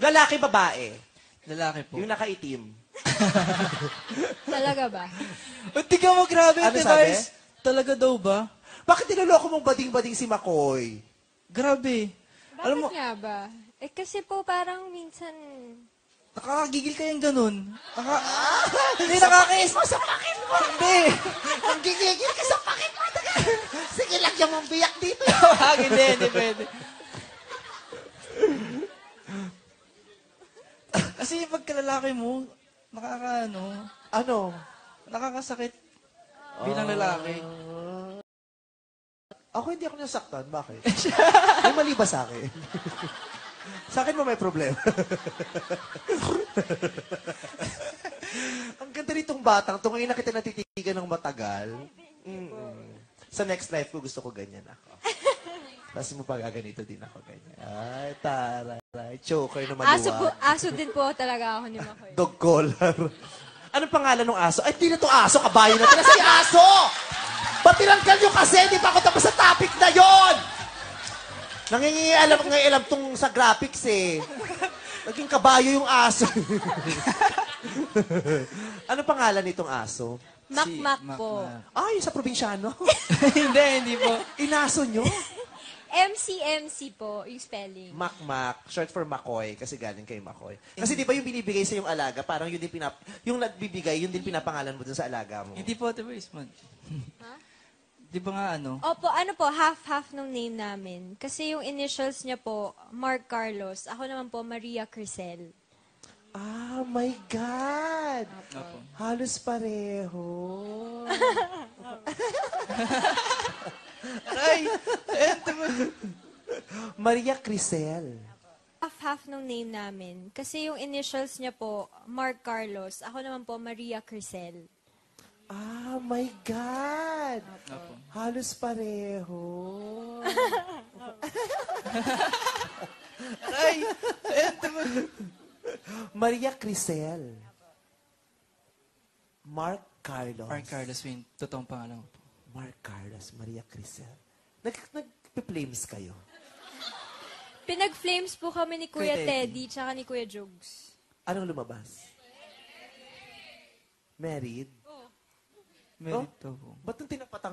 Lalaki, babae. Lalaki po. Yung nakaitim. Talaga ba? Hindi ka mo grabe, Ano Ate sabi? Vice. Talaga daw ba? Bakit niloloko mong bading-bading si Makoy? Grabe. Bakit Alam mo, nga ba? Eh kasi po parang minsan... nakakagigil kayang ganun. Hindi, nakakais. Sa pakit mo! Hindi. Ang gigigil ka sa pakit mo! Sige, lagyan mong biyak dito. Hindi pwede. Kasi pagkalalaki mo, Ano? nakakasakit bilang lalaki. Ako hindi ako nasaktan. Bakit? May mali ba sa akin? Sa akin mo may problema. Ang ganda nitong batang to. Ngayon na kita natitigan ng matagal. Sa next life ko, gusto ko ganyan ako. Tapos mo pagaganito din ako ganyan. Ay, taray. Choker na maluwag. Aso din po talaga ako ni Makoy. Dog collar. Anong pangalan ng aso? Ay, di na to aso. Kabayo na. Tira si aso! Ba't tinanggal nyo kasi? Di pa ako tapos sa topic na yon. Nangingialam tong sa graphics eh. Naging kabayo yung aso. Anong pangalan nitong aso? Makmak po. Ay, sa probinsyano. Hindi po. Inaso nyo? MC po, yung spelling. Makmak, short for Makoy, kasi galing kay Makoy. Kasi di ba yung binibigay sa yung alaga, parang yun din yung nagbibigay, yun din pinapangalan mo dun sa alaga mo. Hindi po, Ate Vice. Ha? Di ba nga Opo, ano po, half-half ng name namin. Kasi yung initials niya po, Mark Carlos. Ako naman po, Maria Crisel. Ah, my God! Opo. Halos pareho. Aray! Maria Crisel. Half-half ng name namin. Kasi yung initials niya po, Mark Carlos. Ako naman po, Maria Crisel. Ah, my God! Opo. Halos pareho. Aray! Maria Crisel. Mark Carlos. Mark Carlos Wayne, totoong pangalan ko po. Mark Carlos, Maria Crisel. Nag-flames kayo? Pinag-flames po kami ni Kuya Kuya Teddy tsaka ni Kuya Jugs. Anong lumabas? Married? Merit to po. Ba't nung tinapatan